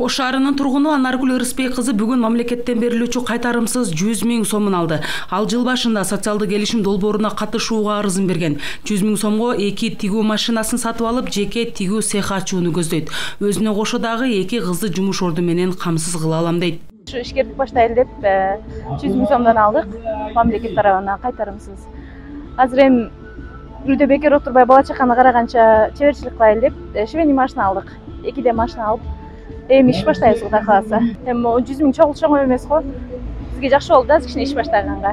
Ош шаарынын тургуну Анаргүл Ырысбек кызы бүгүн мамлекеттен берилүүчү кайтарымсыз 100 000 сомун алды. Ал жыл башында социалдык келишим долбооруна катышууга арызын берген. 100 000 сомго 2 тигүү машинасын сатып алып, жеке тигүү цех ачууну көздөйт. Өзүнө кошо дагы 2 кызды жумуш орду менен камсыз кыла алам дейт. Ишкердик баштайлы деп 100 000 сомдон алдык, мамлекет тарабынан кайтарымсыз. Азыр эми үйдө бекер отурбай бала чаканы караганча чеберчилик кылайлы деп швейный машина алдык. 2 машина алып эми иш баштайбыз Кудай кааласа. Эми 100 000 чоң эмес го. Бизге жакшы болду да кичине иш баштаганга.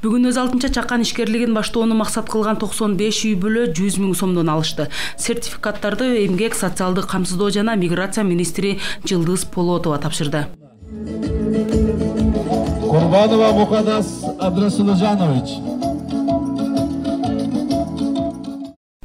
Бүгүн өз алтынча чакан ишкерлигин баштоону максат кылган 95 үй бүлө 100 000 сомдон алышты. Сертификаттарды эмгек, социалдык камсыздоо жана миграция министри Жылдыз Полотова тапшырды. Курбанова Мукадас Абдрасулжанович.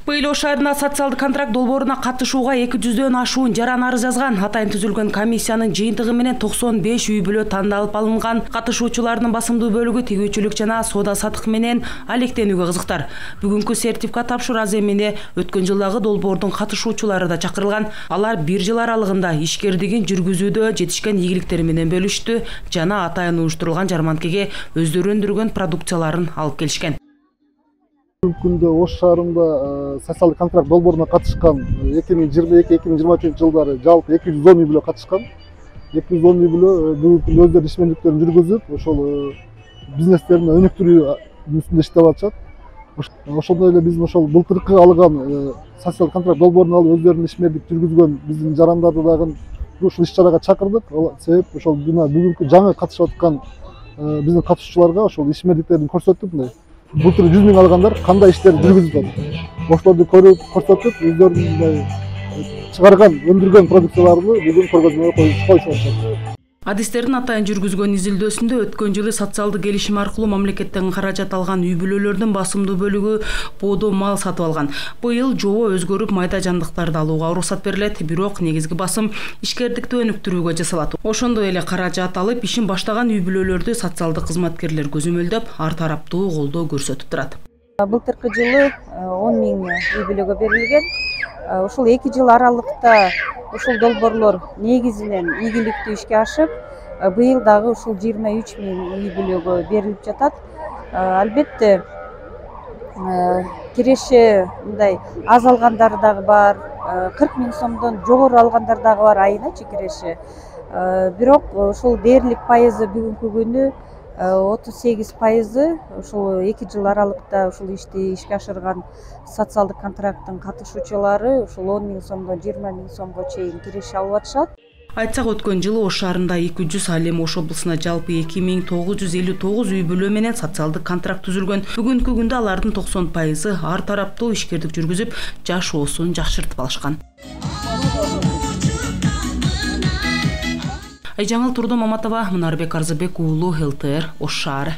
Быйыл Ош шаарына социалдык контракт долбооруна катышууга 200дөн ашуун жаран арыз жазган. Атайын түзүлгөн комиссиянын жыйынтыгы менен 95 үй бүлө тандалып алынган. Катышуучулардын басымдуу бөлүгү тигүүчүлүк жана соода сатык менен алектенүүгө кызыктар. Бүгүнкү сертификат тапшыруу аземине өткөн жылдагы долбоордун катышуучулары да чакырылган. Алар 1 жыл аралыгында ишкердигин жүргүзүүдө жетишкен ийгиликтери менен бөлүштү жана атайын уюштурулган жарманкеге өздөрү өндүргөн продукцияларын алып келишкен. Бүгүнкү күндө Ош шаарында социалдык контракт долбооруна катышкан 2022-2023 жылдары жалпы 210 үй бүлө катышкан. 210 үй бүлө бүгүнкү күндө өздөрүнүн ишмердиктерин жүргүзүп, ошол бизнестерин өнүктүрүү үстүндө иштеп атышат. Ошондой эле биздин ошол былтыркы алган социалдык контракт долбоорун алып өздөрүнүн ишмердик жүргүзгөн биздин жарандарды дагы ушул иш-чарага чакырдык. Себеп ошол бүгүнкү жаңы катышып аткан биздин катышуучуларга ошол ишмердиктерин көрсөтүп, былтыр 100 000 алгандар кандай иштерди жүргүзүп атат. Ошолорду көрүп, көрсөтүп, өздөрүнүн чыгарган, өндүргөн продукцияларын бүгүн көргөзмөгө коюшуп атышат. Адистердин атайын жүргүзгөн изилдөөсүндө өткөн жылы социалдык келишим аркылуу мамлекеттен каражат алган үй бүлөлөрдүн басымдуу бөлүгү боодо мал сатып алган. Быйыл жобо өзгөрүп майда жандыктарды алууга уруксат берилет, бирок негизги басым ишкердикти өнүктүрүүгө жасалат. Ошондой эле каражат алып ишин баштаган үй бүлөлөрдү социалдык кызматкерлер көзөмөлдөп, ар тараптуу колдоо көрсөтүп турат. Былтыркы жылы 10 000 үй бүлөгө берилген. Ушул 2 жыл аралыкта ушул долбоорлор негизинен ийгиликтүү ишке ашып, быйыл дагы ушул 23 000 үй бүлөгө берилип жатат. Албетте киреше мындай аз алгандары дагы бар, 40 000 сомдон жогору алгандар дагы бар айыначы киреше. Бирок ушул дээрлик пайызы бүгүнкү күнү 38% ушул 2 жыл аралыкта ушул ишти ишке ашырган социалдык контракттын катышуучулары ушул 10 000 сомдон 20 000 сомго чейин киреше алып атышат. Айтсак өткөн жылы Ош шаарында 200, ал эми Ош облусуна жалпы 2959 үй бүлө менен социалдык контракт түзүлгөн. Бүгүнкү күндө алардын 90% ар тараптуу ишкердик жүргүзүп, жашоосун жакшыртып алышкан. Айжаңыл Турдо Маматова, Мунарбек Арзыбек уулу, ЛТР, Ош шаары.